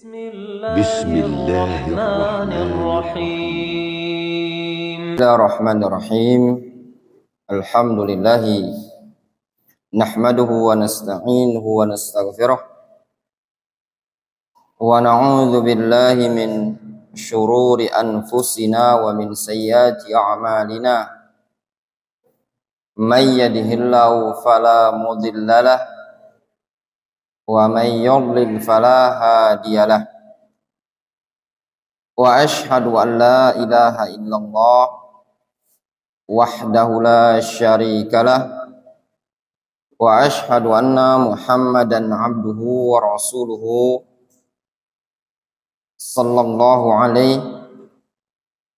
بسم الله الرحمن الرحيم. Bismillahirrahmanirrahim. Alhamdulillah nahmaduhu wa nasta'inuhu wa nastaghfiruh wa na'udzu billahi min syururi anfusina wa min sayyiati a'malina. May yahdihillahu fala mudhillalah wa may yudlil fala hadiyalah. Wa ashhadu an la ilaha illallah wahdahu la syarikalah wa ashhadu anna Muhammadan abduhu wa rasuluhu sallallahu alaihi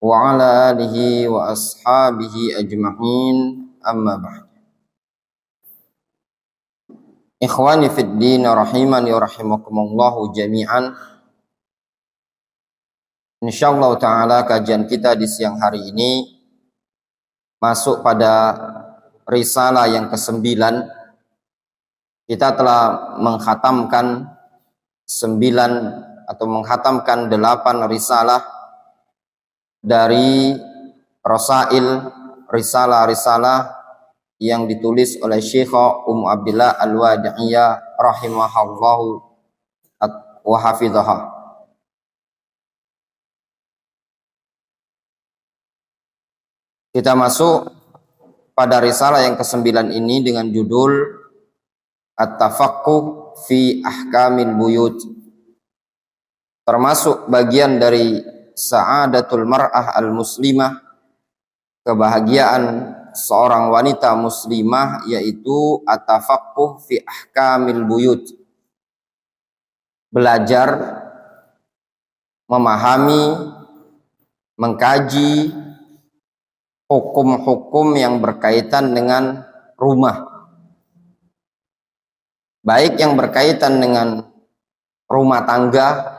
wa ala alihi wa ashabihi ajma'in, amma ba'd. Ikhwani fid din rahimani wa rahimakumullahu jami'an. Insyaallah ta'ala kajian kita di siang hari ini masuk pada risalah yang ke-9. Kita telah mengkhatamkan 9 atau mengkhatamkan 8 risalah dari risalah-risalah yang ditulis oleh Syekh Ummu Abdillah Al-Wadi'iyah rahimahullahu wa hafizahah. Kita masuk pada risalah yang ke-9 ini dengan judul At-Tafaqquh fi Ahkamil Buyut. Termasuk bagian dari Sa'adatul Mar'ah Al-Muslimah, kebahagiaan seorang wanita muslimah, yaitu At-Tafaqquh fi Ahkamil Buyut. Belajar, memahami, mengkaji hukum-hukum yang berkaitan dengan rumah, baik yang berkaitan dengan rumah tangga,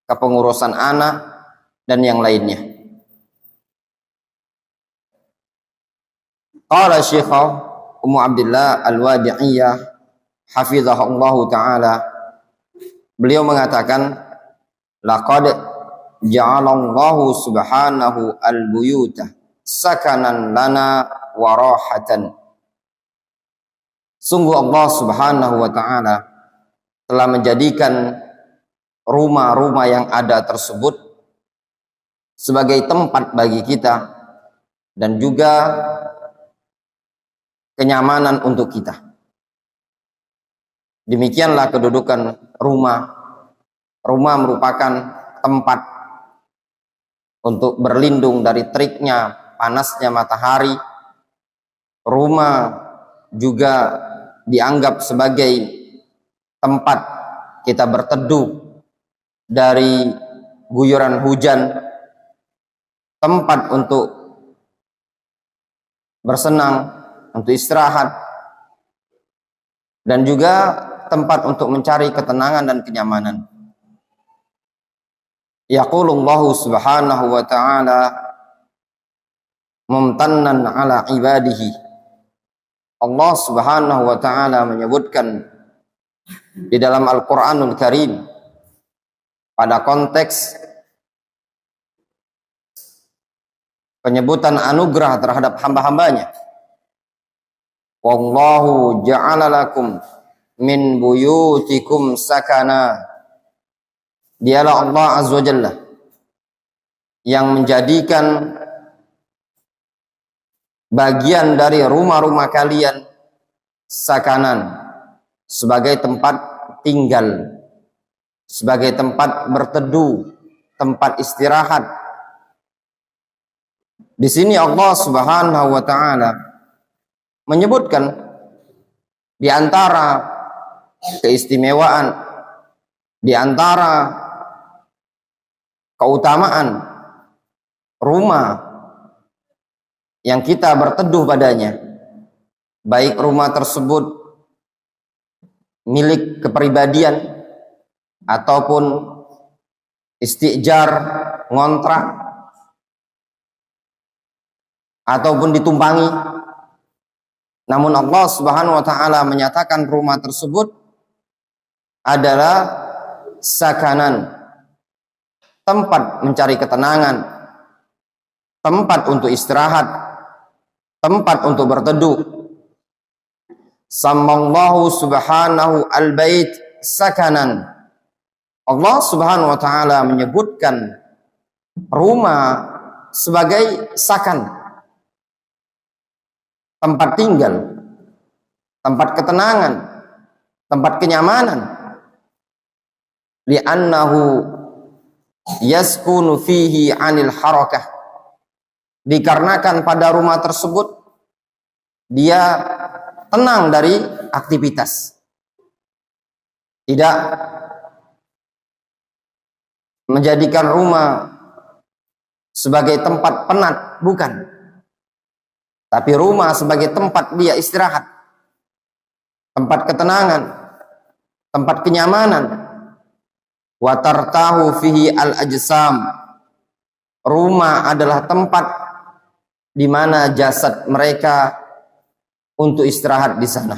kepengurusan anak, dan yang lainnya. Qala Syekh Ummu Abdillah Al-Wadi'iyah hafizahullahu ta'ala, beliau mengatakan, laqad ja'alallahu subhanahu al-buyuta sakanan lana wa rahatan. Sungguh Allah subhanahu wa ta'ala telah menjadikan rumah-rumah yang ada tersebut sebagai tempat bagi kita dan juga kenyamanan untuk kita. Demikianlah kedudukan rumah. Rumah merupakan tempat untuk berlindung dari teriknya panasnya matahari. Rumah juga dianggap sebagai tempat kita berteduh dari guyuran hujan, tempat untuk bersenang, untuk istirahat, dan juga tempat untuk mencari ketenangan dan kenyamanan. Yaqulullahu subhanahu wa ta'ala mumtannan ala ibadihi. Allah subhanahu wa ta'ala menyebutkan di dalam Al-Quranul Karim pada konteks penyebutan anugerah terhadap hamba-hambanya. Wallahu ja'ala lakum min buyutikum sakana. Dialah Allah azza wa jalla yang menjadikan bagian dari rumah-rumah kalian sakanan, sebagai tempat tinggal, sebagai tempat berteduh, tempat istirahat. Di sini Allah subhanahu wa ta'ala menyebutkan di antara keistimewaan, di antara keutamaan rumah yang kita berteduh padanya, baik rumah tersebut milik kepribadian ataupun istijar, ngontrak, ataupun ditumpangi, namun Allah subhanahu wa ta'ala menyatakan rumah tersebut adalah sakanan, tempat mencari ketenangan, tempat untuk istirahat, tempat untuk berteduh. Sammallahu subhanahu al-bait sakanan. Allah subhanahu wa ta'ala menyebutkan rumah sebagai sakan, tempat tinggal, tempat ketenangan, tempat kenyamanan. Li'annahu yaskunu fihi 'anil harakah. Dikarenakan pada rumah tersebut dia tenang dari aktivitas. Tidak menjadikan rumah sebagai tempat penat, bukan. Tapi rumah sebagai tempat dia istirahat, tempat ketenangan, tempat kenyamanan. Wa tartahu fihi al-ajsam. Rumah adalah tempat di mana jasad mereka untuk istirahat di sana.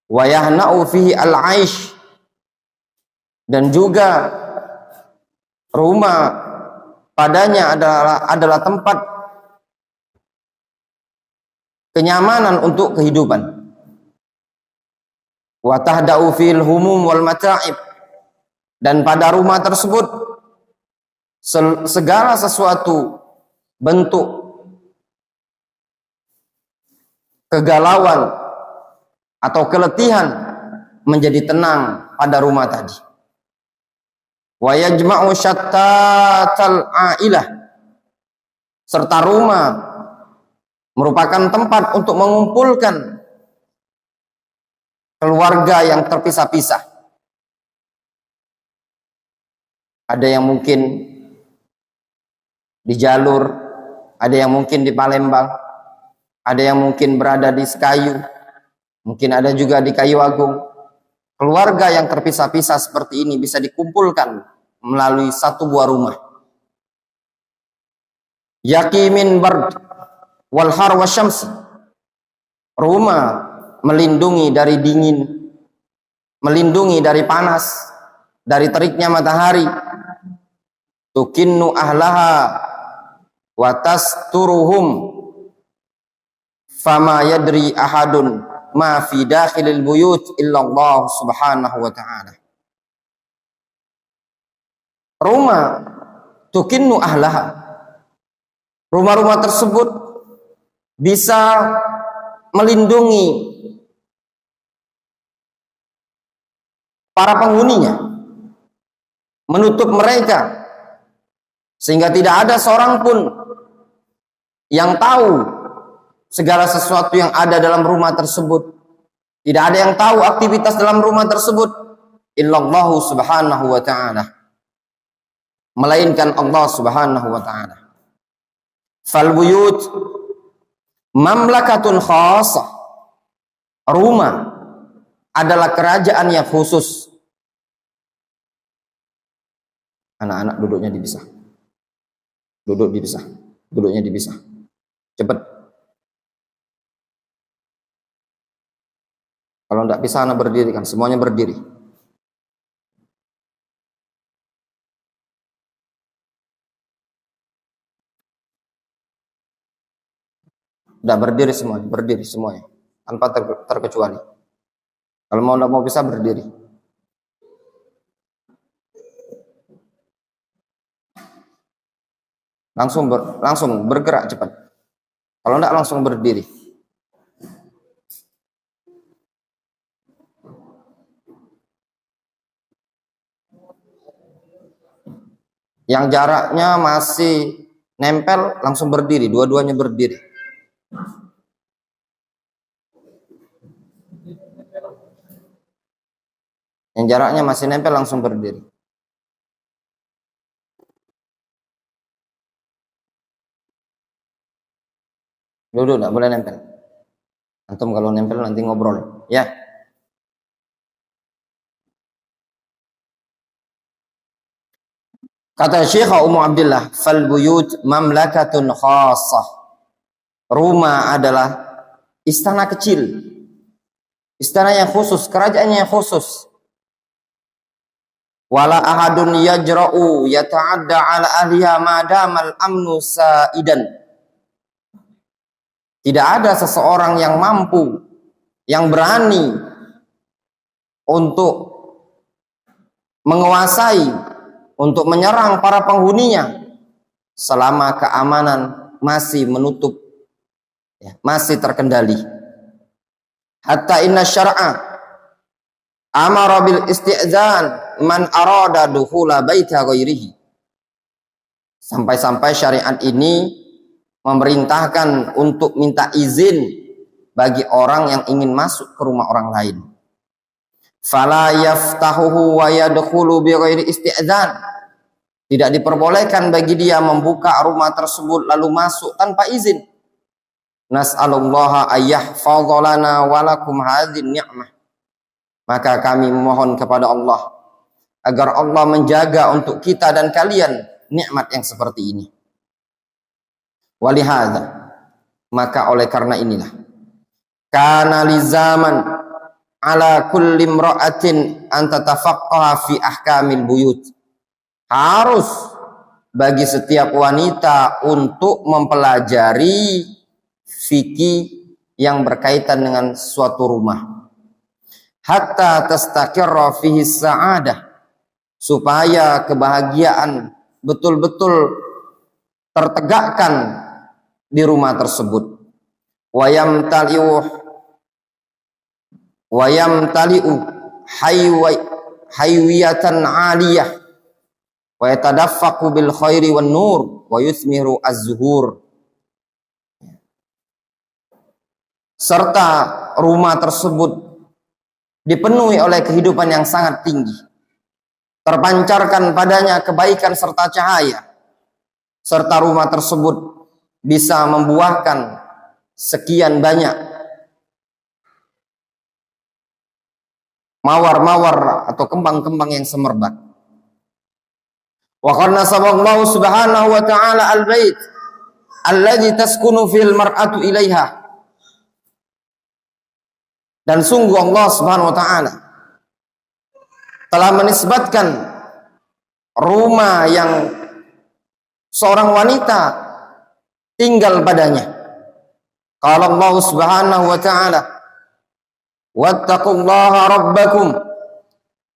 Wa yahna'u fihi al-aish. Dan juga rumah padanya adalah tempat kenyamanan untuk kehidupan. Wa tahda'u fil humum wal mata'ib. Dan pada rumah tersebut segala sesuatu bentuk kegalauan atau keletihan menjadi tenang pada rumah tadi. Wa yajma'u syattatal ailah. Serta rumah merupakan tempat untuk mengumpulkan keluarga yang terpisah-pisah. Ada yang mungkin di Jalur, ada yang mungkin di Palembang, ada yang mungkin berada di Sekayu, mungkin ada juga di Kayu Agung. Keluarga yang terpisah-pisah seperti ini bisa dikumpulkan melalui satu buah rumah. Yaqimin bard wal har wasyams. Rumah melindungi dari dingin, melindungi dari panas, dari teriknya matahari. Tukinnu ahlaha wa tasturuhum fama yadri ahadun ma fi dakhilil buyut illa Allah subhanahu wa ta'ala. Rumah tukinnu ahlaha. Rumah-rumah tersebut bisa melindungi para penghuninya, menutup mereka sehingga tidak ada seorang pun yang tahu segala sesuatu yang ada dalam rumah tersebut. Tidak ada yang tahu aktivitas dalam rumah tersebut illallahu subhanahu wa ta'ala, melainkan Allah subhanahu wa ta'ala. Fal buyut mamlakatun khasah. Rumah adalah kerajaan yang khusus. Anak-anak duduknya dipisah. Duduk dipisah. Duduknya dipisah. Cepat. Kalau tidak bisa anak berdiri kan, semuanya berdiri. Udah berdiri semuanya, tanpa terkecuali. Kalau tidak mau bisa berdiri. Langsung bergerak cepat. Kalau tidak langsung berdiri. Yang jaraknya masih nempel langsung berdiri, dua-duanya berdiri. Yang jaraknya masih nempel langsung berdiri. Duduk, tidak boleh nempel. Antum kalau nempel nanti ngobrol, ya. Kata Syekh Ummu Abdillah, fal buyut mamlakatun khassah. Rumah adalah istana kecil, istana yang khusus, kerajaan yang khusus. Wala ahadun yajra'u yata'adda ala ahliha madamal amnu sa'idan. Tidak ada seseorang yang mampu, yang berani untuk menguasai, untuk menyerang para penghuninya selama keamanan masih menutup, masih terkendali. Hatta inna syar'a amara bil isti'zan man arada dukhula baita ghairihi. Sampai-sampai syariat ini memerintahkan untuk minta izin bagi orang yang ingin masuk ke rumah orang lain. Fala yaftahuhu wa yadkhulu bi ghairi isti'zan. Tidak diperbolehkan bagi dia membuka rumah tersebut lalu masuk tanpa izin. Nas'alullaha ayyahfadha lana wa lakum hadhihi ni'mah. Maka kami memohon kepada Allah agar Allah menjaga untuk kita dan kalian nikmat yang seperti ini. Walihada, maka oleh karena inilah, kana li zaman ala kulli imra'atin an tatafaqqaha fi ahkamil buyut. Harus bagi setiap wanita untuk mempelajari fikih yang berkaitan dengan suatu rumah. Hatta tastaqirra fihi sa'adah, supaya kebahagiaan betul-betul tertegakkan di rumah tersebut. Wayam taliu haywiyatan aliyah wa yatadaffaqu bil khairi wan nur wa yusmiru az-zuhur. Serta rumah tersebut dipenuhi oleh kehidupan yang sangat tinggi, terpancarkan padanya kebaikan serta cahaya, serta rumah tersebut bisa membuahkan sekian banyak mawar-mawar atau kembang-kembang yang semerbak. Wa qad nasaballahu subhanahu wa ta'ala al-bait alladhi taskunu fil mar'atu ilaiha. Dan sungguh Allah subhanahu wa ta'ala telah menisbatkan rumah yang seorang wanita tinggal padanya. Qala Allah subhanahu wa ta'ala, wattaqullaha rabbakum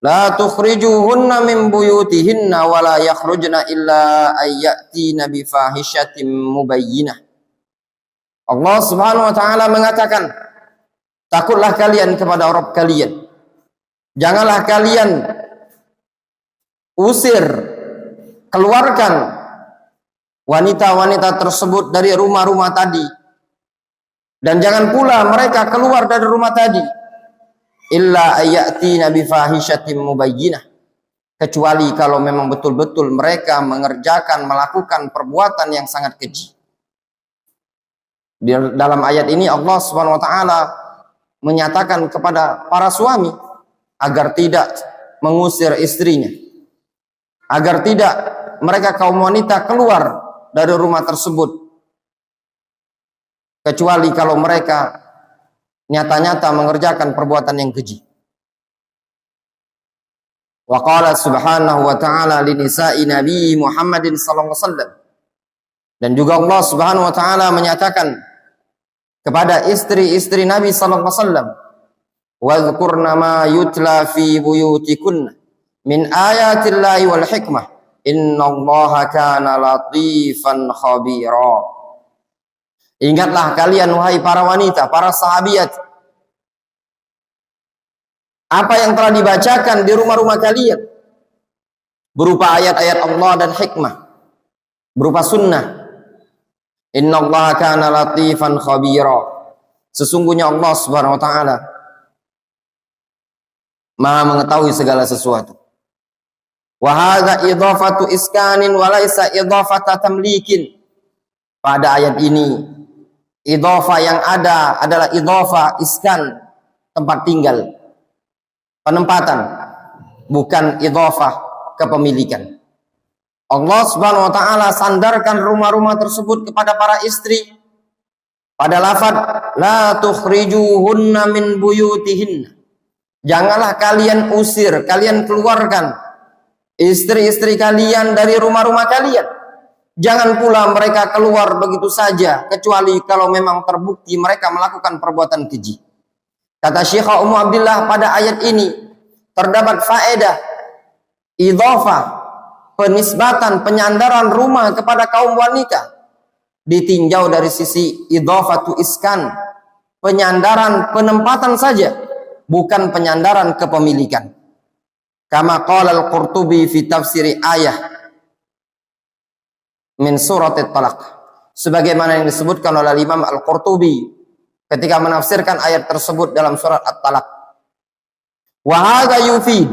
la tukhrijuhunna min buyutihinna wa la yakhrujna illa ayyatina bi fahishatin mubayyinah. Allah subhanahu wa ta'ala mengatakan, takutlah kalian kepada Rabb kalian. Janganlah kalian usir, keluarkan wanita-wanita tersebut dari rumah-rumah tadi, dan jangan pula mereka keluar dari rumah tadi illa ayatina bi fahishatin mubayyinah, kecuali kalau memang betul-betul mereka melakukan perbuatan yang sangat keji. Di dalam ayat ini Allah Subhanahu wa taala menyatakan kepada para suami agar tidak mengusir istrinya, agar tidak mereka kaum wanita keluar dari rumah tersebut, kecuali kalau mereka nyata-nyata mengerjakan perbuatan yang keji. Wa qala subhanahu wa ta'ala li nisa'i Nabi Muhammadin sallallahu alaihi wasallam. Dan juga Allah subhanahu wa ta'ala menyatakan kepada istri-istri Nabi sallallahu alaihi wasallam, "Wadhkurna ma yutla fi buyutikunna min ayatillahi wal hikmah. Innallaha kana latifan khabira." Ingatlah kalian wahai para wanita, para sahabiat, apa yang telah dibacakan di rumah-rumah kalian berupa ayat-ayat Allah dan hikmah, berupa sunnah. Innallaha kana latifan khabira. Sesungguhnya Allah Subhanahu wa taala Maha mengetahui segala sesuatu. Wa hadza idhafatu iskanin wa laisa idhafata tamlikin. Pada ayat ini idhafah yang ada adalah idhafah iskan, tempat tinggal, penempatan, bukan idhafah kepemilikan. Allah Subhanahu wa taala sandarkan rumah-rumah tersebut kepada para istri pada lafaz la tukhrijuhunna min buyutihinna. Janganlah kalian usir, kalian keluarkan istri-istri kalian dari rumah-rumah kalian. Jangan pula mereka keluar begitu saja, kecuali kalau memang terbukti mereka melakukan perbuatan keji. Kata Syekh Ummu Abdillah, pada ayat ini terdapat faedah idhofah, penisbatan, penyandaran rumah kepada kaum wanita, ditinjau dari sisi idhofatu iskan, penyandaran penempatan saja, bukan penyandaran kepemilikan. Kama qala al-Qurtubi fi tafsiri ayah min surat at-Talaq, sebagaimana yang disebutkan oleh Imam Al-Qurtubi ketika menafsirkan ayat tersebut dalam surat At-Talaq. Wa hadha yufid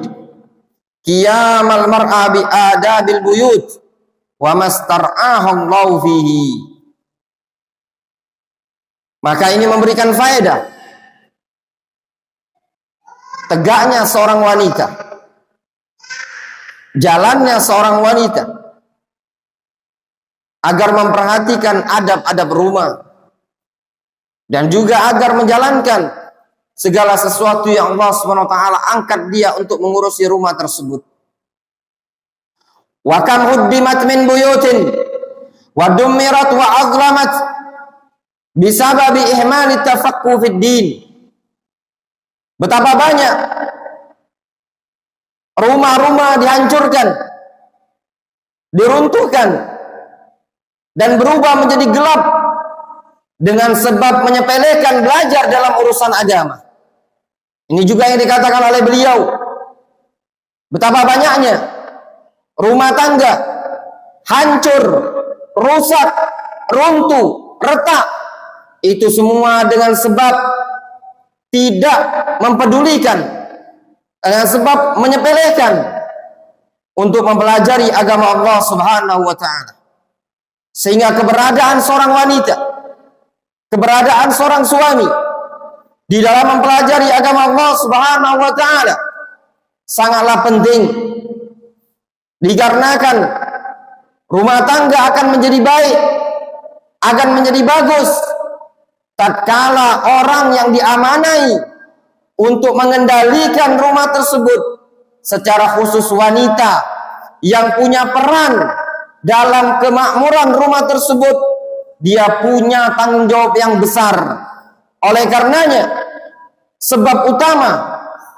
qiyamal mar'a bi adabil buyut wa mastar'ahu Allah fihi. Maka ini memberikan faedah tegaknya seorang wanita, jalannya seorang wanita agar memperhatikan adab-adab rumah, dan juga agar menjalankan segala sesuatu yang Allah SWT angkat dia untuk mengurusi rumah tersebut. Wa kam huddimat min buyutin wa dummirat wa azlamat bisababi ihmali tafaqquh fid din. Betapa banyak rumah-rumah dihancurkan, diruntuhkan, dan berubah menjadi gelap dengan sebab menyepelekan belajar dalam urusan agama. Ini juga yang dikatakan oleh beliau. Betapa banyaknya rumah tangga hancur, rusak, runtuh, retak. Itu semua dengan sebab tidak mempedulikan, dengan sebab menyepelekan untuk mempelajari agama Allah Subhanahu wa ta'ala. Sehingga keberadaan seorang wanita, keberadaan seorang suami di dalam mempelajari agama Allah Subhanahu wa ta'ala sangatlah penting, dikarenakan rumah tangga akan menjadi baik, akan menjadi bagus tatkala orang yang diamanai untuk mengendalikan rumah tersebut, secara khusus wanita yang punya peran dalam kemakmuran rumah tersebut, dia punya tanggung jawab yang besar. Oleh karenanya, sebab utama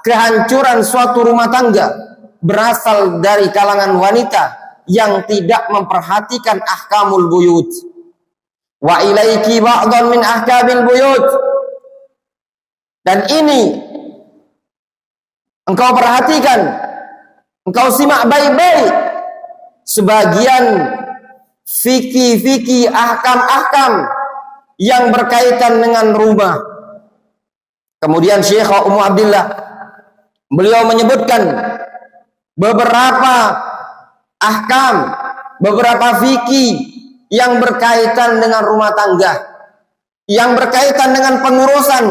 kehancuran suatu rumah tangga berasal dari kalangan wanita yang tidak memperhatikan ahkamul buyut. Wa ilaiki ba'dhan min ahkamil buyut. Dan ini engkau perhatikan, engkau simak baik-baik sebagian fikih-fikih, ahkam-ahkam yang berkaitan dengan rumah. Kemudian Syekh Ummu Abdillah, beliau menyebutkan beberapa ahkam, beberapa fikih yang berkaitan dengan rumah tangga, yang berkaitan dengan pengurusan,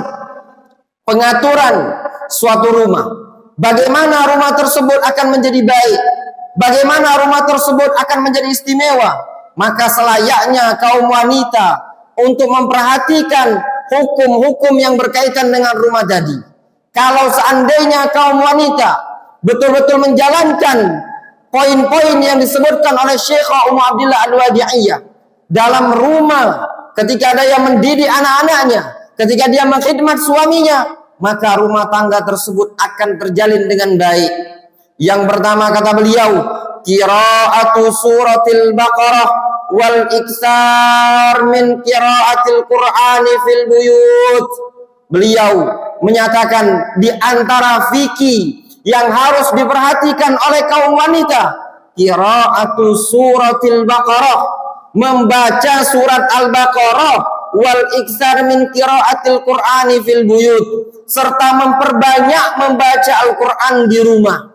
pengaturan suatu rumah. Bagaimana rumah tersebut akan menjadi baik, bagaimana rumah tersebut akan menjadi istimewa. Maka selayaknya kaum wanita untuk memperhatikan hukum-hukum yang berkaitan dengan rumah tadi. Kalau seandainya kaum wanita betul-betul menjalankan poin-poin yang disebutkan oleh Syekh Ummu Abdillah Al-Wadi'iyah dalam rumah, ketika dia mendidik anak-anaknya, ketika dia mengkhidmat suaminya, maka rumah tangga tersebut akan terjalin dengan baik. Yang pertama kata beliau, qira'atu suratil Baqarah wal iksar min qira'atil Qur'ani fil buyut. Beliau menyatakan di antara fikih yang harus diperhatikan oleh kaum wanita, qira'atu suratil Baqarah, membaca surat Al-Baqarah, wal iksar min qira'atil Qur'ani fil buyut, serta memperbanyak membaca Al-Qur'an di rumah.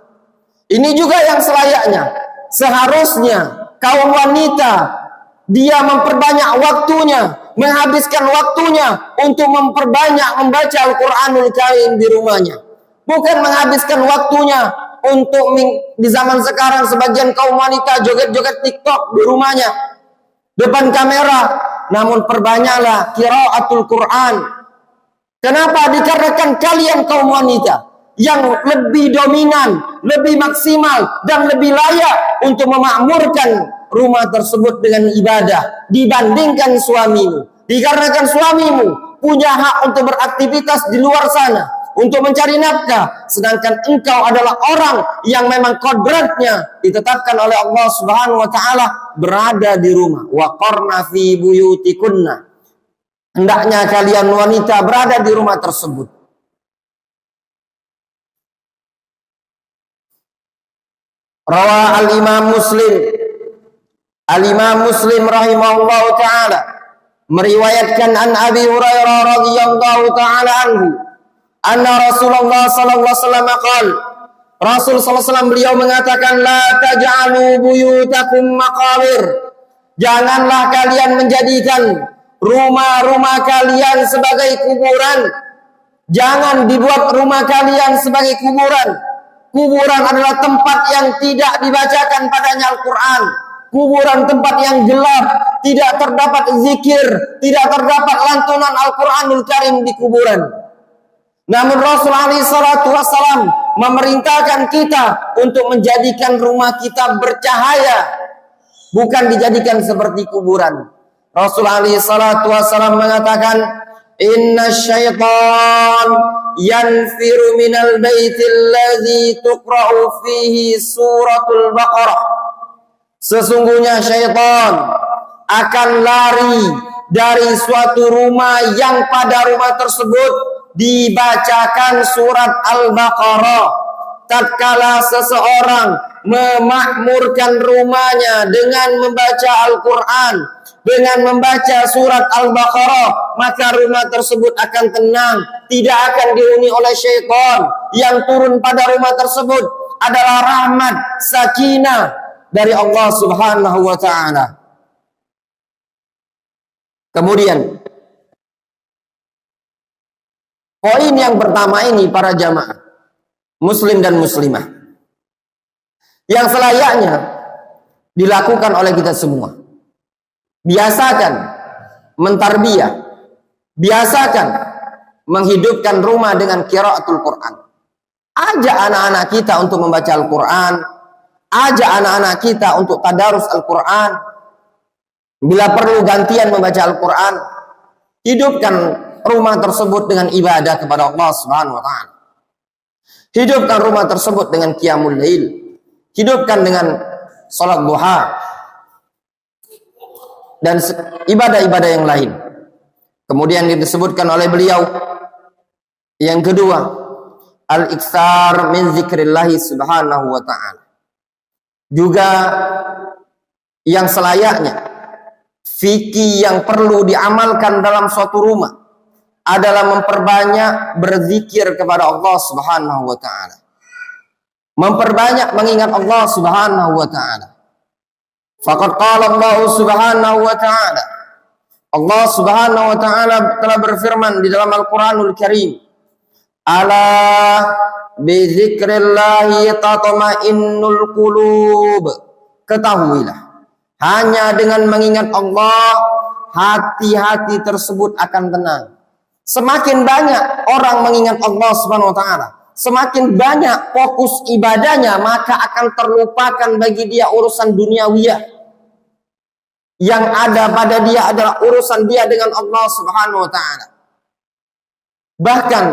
Ini juga yang selayaknya. Seharusnya kaum wanita dia memperbanyak waktunya, menghabiskan waktunya untuk memperbanyak membaca Al-Qur'anul Karim di rumahnya. Bukan menghabiskan waktunya untuk di zaman sekarang sebagian kaum wanita joget-joget TikTok di rumahnya, depan kamera. Namun perbanyaklah qiraatul Quran. Kenapa? Dikarenakan kalian kaum wanita yang lebih dominan, lebih maksimal, dan lebih layak untuk memakmurkan rumah tersebut dengan ibadah dibandingkan suamimu. Dikarenakan suamimu punya hak untuk beraktivitas di luar sana, untuk mencari nafkah, sedangkan engkau adalah orang yang memang kodratnya ditetapkan oleh Allah Subhanahu wa taala berada di rumah. Wa qarna fi buyutikunna. Hendaknya kalian wanita berada di rumah tersebut. Rawa al-Imam Muslim. Al-Imam Muslim rahimahullahu taala meriwayatkan an Abi Hurairah radhiyallahu taala anhu anna Rasulullah sallallahu alaihi wasallam qala, Rasul sallallahu alaihi wasallam beliau mengatakan, la taj'alu buyutakum maqabir. Janganlah kalian menjadikan rumah-rumah kalian sebagai kuburan. Jangan dibuat rumah kalian sebagai kuburan. Kuburan adalah tempat yang tidak dibacakan padanya Al-Quran. Kuburan tempat yang gelap, tidak terdapat zikir, tidak terdapat lantunan Al-Quranul Karim di kuburan. Namun Rasulullah SAW memerintahkan kita untuk menjadikan rumah kita bercahaya, bukan dijadikan seperti kuburan. Rasulullah SAW mengatakan, inna syaitan yanfiru minal baitil ladzi tuqra'u fihi suratul Baqarah. Sesungguhnya syaitan akan lari dari suatu rumah yang pada rumah tersebut dibacakan surat Al-Baqarah. Tatkala seseorang memakmurkan rumahnya dengan membaca Al-Quran, dengan membaca surat Al-Baqarah, maka rumah tersebut akan tenang, tidak akan dihuni oleh syaitan. Yang turun pada rumah tersebut adalah rahmat, sakinah dari Allah Subhanahu wa taala. Kemudian poin yang pertama ini, para jamaah muslim dan muslimah, yang selayaknya dilakukan oleh kita semua. Biasakan mentarbiyah, biasakan menghidupkan rumah dengan qiraatul Quran. Ajak anak-anak kita untuk membaca Al-Quran, ajak anak-anak kita untuk tadarus Al-Quran. Bila perlu gantian membaca Al-Quran, hidupkan rumah tersebut dengan ibadah kepada Allah Subhanahu wa taala. Hidupkan rumah tersebut dengan qiyamul lail, hidupkan dengan salat duha dan ibadah-ibadah yang lain. Kemudian disebutkan oleh beliau yang kedua, al-iktsar min zikrillah subhanahu wa ta'ala. Juga yang selayaknya fikih yang perlu diamalkan dalam suatu rumah adalah memperbanyak berzikir kepada Allah Subhanahu wa taala. Memperbanyak mengingat Allah Subhanahu wa taala. Faqad qala Allah Subhanahu wa taala. Allah Subhanahu wa taala telah berfirman di dalam Al-Qur'anul Karim, ala bi dzikrillahi tatma'innul qulub. Ketahuilah, hanya dengan mengingat Allah hati-hati tersebut akan tenang. Semakin banyak orang mengingat Allah Subhanahu wa taala, semakin banyak fokus ibadahnya, maka akan terlupakan bagi dia urusan duniawiyah. Yang ada pada dia adalah urusan dia dengan Allah Subhanahu wa taala. Bahkan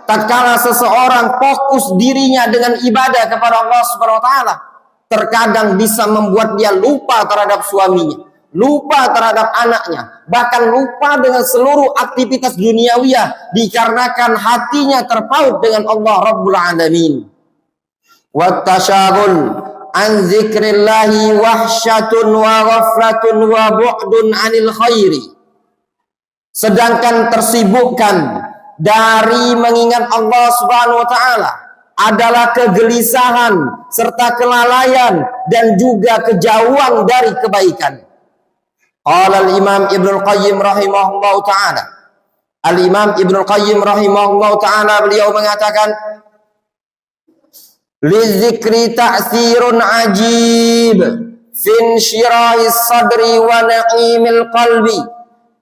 tatkala seseorang fokus dirinya dengan ibadah kepada Allah Subhanahu wa taala, terkadang bisa membuat dia lupa terhadap suaminya, lupa terhadap anaknya, bahkan lupa dengan seluruh aktivitas duniawiyah dikarenakan hatinya terpaut dengan Allah Rabbul Alamin. Wa tasyaghul an zikrillahi wahsyatun wa ghaflatun wa bu'dun anil khairi. Sedangkan tersibukkan dari mengingat Allah Subhanahu wa taala adalah kegelisahan serta kelalaian dan juga kejauhan dari kebaikan. Qala al-Imam Ibnu Qayyim rahimahullahu taala. Al-Imam Ibnu Qayyim rahimahullahu taala beliau mengatakan, lizikri ta'sirun ajib fin syirahis sadri wa na'imil qalbi.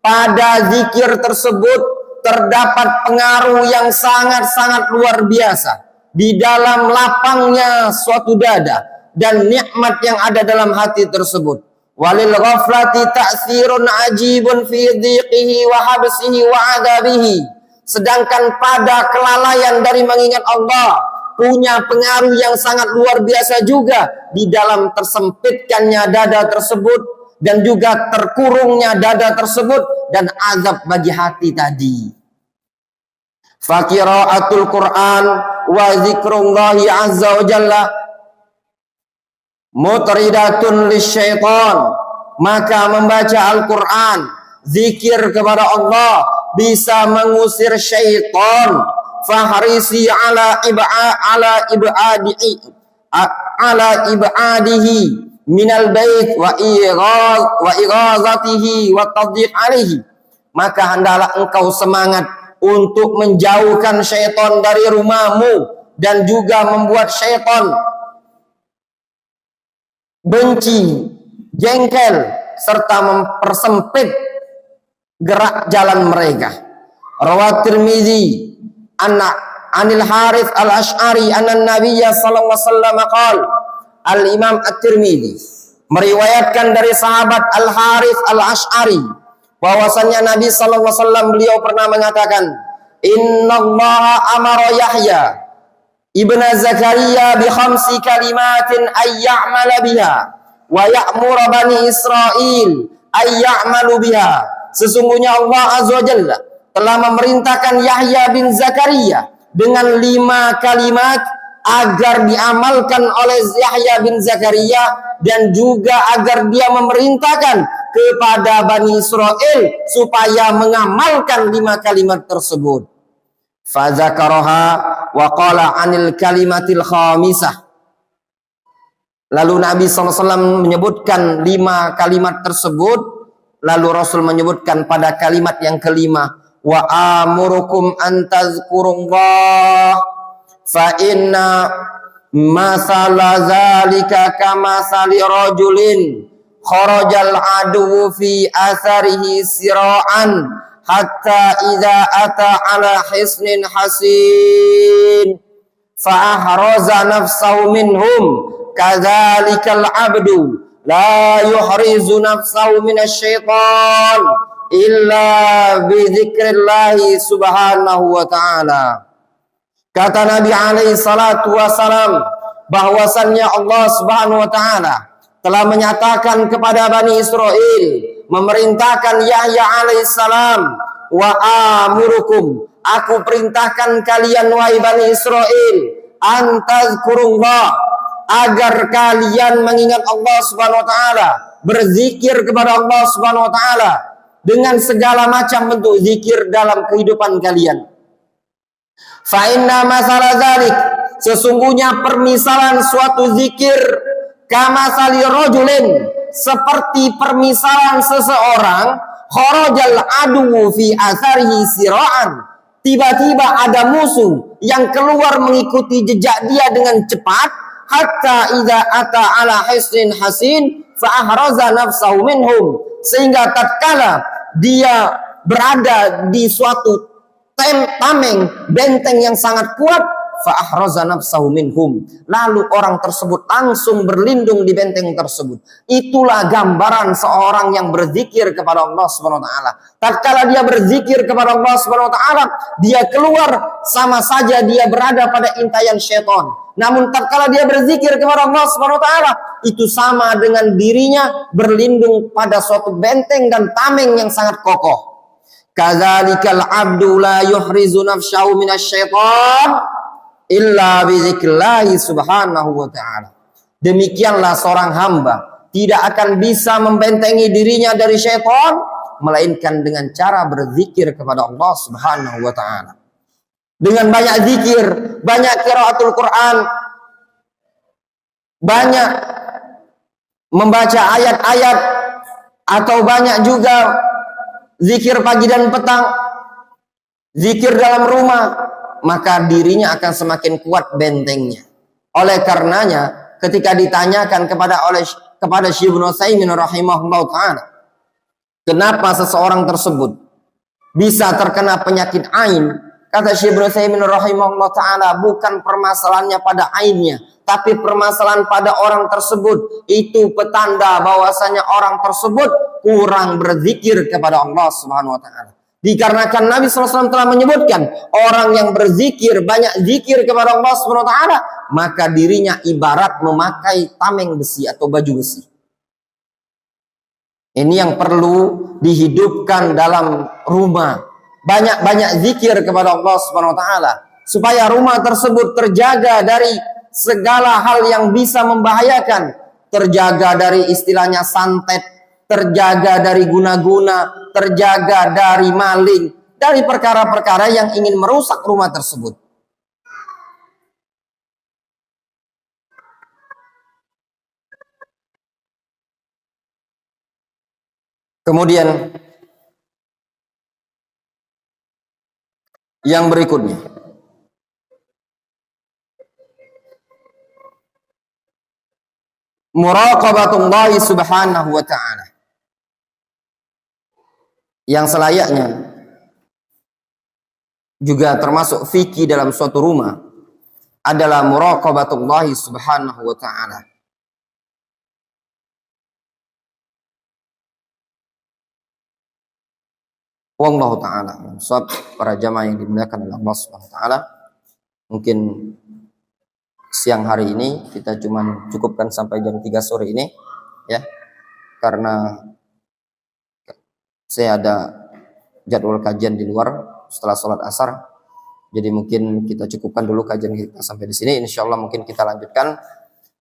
Pada zikir tersebut terdapat pengaruh yang sangat-sangat luar biasa di dalam lapangnya suatu dada dan nikmat yang ada dalam hati tersebut. Walil ghaflati ta'sirun ajibun fi dhiqihi wa habsihi wa adabihi. Sedangkan pada kelalaian dari mengingat Allah punya pengaruh yang sangat luar biasa juga di dalam tersempitkannya dada tersebut dan juga terkurungnya dada tersebut dan azab bagi hati tadi. Faqira'atul Quran wa zikrullahi azza wa jalla mutridatun lisyaitan, maka membaca Al-Quran, zikir kepada Allah bisa mengusir syaitan. Fahrisi ala ibadihi minal bait wa ighazatihi wa tadhiq alaihi, maka hendaklah engkau semangat untuk menjauhkan syaitan dari rumahmu dan juga membuat syaitan benci, jengkel, serta mempersempit gerak jalan mereka. Rawat Tirmizi anil Harith al-Ash'ari anna Nabiyya sallallahu alaihi wasallam qala. Al-Imam At-Tirmizi meriwayatkan dari sahabat Al-Harith al-Ash'ari bahwasannya Nabi sallallahu alaihi wasallam beliau pernah mengatakan, "Innallaha amara Yahya ibn Zakaria bi khamsi kalimatin ay ya'mala biha wa ya'muru bani Israil ay ya'malu biha." Sesungguhnya Allah azza wa jalla telah memerintahkan Yahya bin Zakaria dengan 5 kalimat agar diamalkan oleh Yahya bin Zakaria dan juga agar dia memerintahkan kepada Bani Israel supaya mengamalkan 5 kalimat tersebut. Fadzakaraha wa qala anil kalimatil khamisah. Lalu Nabi SAW menyebutkan 5 kalimat tersebut, lalu Rasul menyebutkan pada kalimat yang kelima, wa amurukum an tazkurullah fa inna masala zalika kamasali rajulin kharajal adu fi atharihi sira'an hatta idza ata ala hisnin hasin fa ahraza nafsahu minhum kadzalikal abdu la yuhrizu nafsahu minasyaitan illa bi dzikrillahi subhanahu wa ta'ala. Kata Nabi alaihi salatu wasalam bahwasannya Allah subhanahu wa ta'ala telah menyatakan kepada Bani Israel, memerintahkan Yahya alaihi salam, wa amurukum, aku perintahkan kalian wahai Bani Israel, antazkurullah, agar kalian mengingat Allah subhanahu wa ta'ala, berzikir kepada Allah subhanahu wa ta'ala dengan segala macam bentuk zikir dalam kehidupan kalian. Fa inna masalah dzalik, sesungguhnya permisalan suatu zikir kamasali rajulin, seperti permisalan seseorang kharajal adu fi atharihi sira'an, tiba-tiba ada musuh yang keluar mengikuti jejak dia dengan cepat, hatta idza ata ala hisnin hasin fa ahraza nafsahu minhum, sehingga tatkala dia berada di suatu tameng, benteng yang sangat kuat, fa ahraza nafsahu minhum, lalu orang tersebut langsung berlindung di benteng tersebut. Itulah gambaran seorang yang berzikir kepada Allah Subhanahu wa taala. Tatkala dia berzikir kepada Allah Subhanahu wa taala, dia keluar sama saja dia berada pada intayan syaitan. Namun tatkala dia berzikir kepada Allah Subhanahu wa taala, itu sama dengan dirinya berlindung pada suatu benteng dan tameng yang sangat kokoh. Kadzalikal abdu la yuhrizu nafsahu minasyaitan illa bizikrillahi subhanahu wa ta'ala. Demikianlah seorang hamba tidak akan bisa membentengi dirinya dari syaitan melainkan dengan cara berzikir kepada Allah subhanahu wa ta'ala. Dengan banyak zikir, banyak qiraatul Quran, banyak membaca ayat-ayat, atau banyak juga zikir pagi dan petang, zikir dalam rumah, maka dirinya akan semakin kuat bentengnya. Oleh karenanya, ketika ditanyakan kepada Syekh Ibnu Utsaimin rahimahullah taala, kenapa seseorang tersebut bisa terkena penyakit ain, Kata Syekh Ibnu Utsaimin rahimahullah taala, bukan permasalahannya pada ainnya, tapi permasalahan pada orang tersebut. Itu petanda bahwasanya orang tersebut kurang berzikir kepada Allah Subhanahu wa taala. Dikarenakan Nabi SAW telah menyebutkan, orang yang berzikir, banyak zikir kepada Allah Subhanahu wa taala, maka dirinya ibarat memakai tameng besi atau baju besi. Ini yang perlu dihidupkan dalam rumah. Banyak-banyak zikir kepada Allah Subhanahu wa taala supaya rumah tersebut terjaga dari segala hal yang bisa membahayakan, terjaga dari istilahnya santet, terjaga dari guna-guna, terjaga dari maling, dari perkara-perkara yang ingin merusak rumah tersebut. Kemudian yang berikutnya, muraqabatullah subhanahu wa ta'ala, yang selayaknya juga termasuk fikih dalam suatu rumah adalah muraqabatullah subhanahu wa ta'ala. Wallahu ta'ala sebab para jamaah yang dimuliakan oleh Allah Subhanahu wa taala, mungkin siang hari ini kita cuma cukupkan sampai jam 3 sore ini ya, karena saya ada jadwal kajian di luar setelah sholat asar. Jadi mungkin kita cukupkan dulu kajian kita sampai di sini. Insyaallah mungkin kita lanjutkan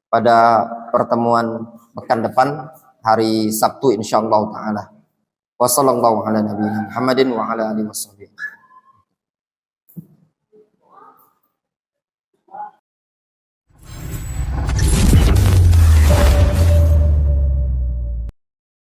pada pertemuan pekan depan hari Sabtu insyaallah taala. Wassallallahu ala nabiyina Muhammadin wa ala alihi wasallam.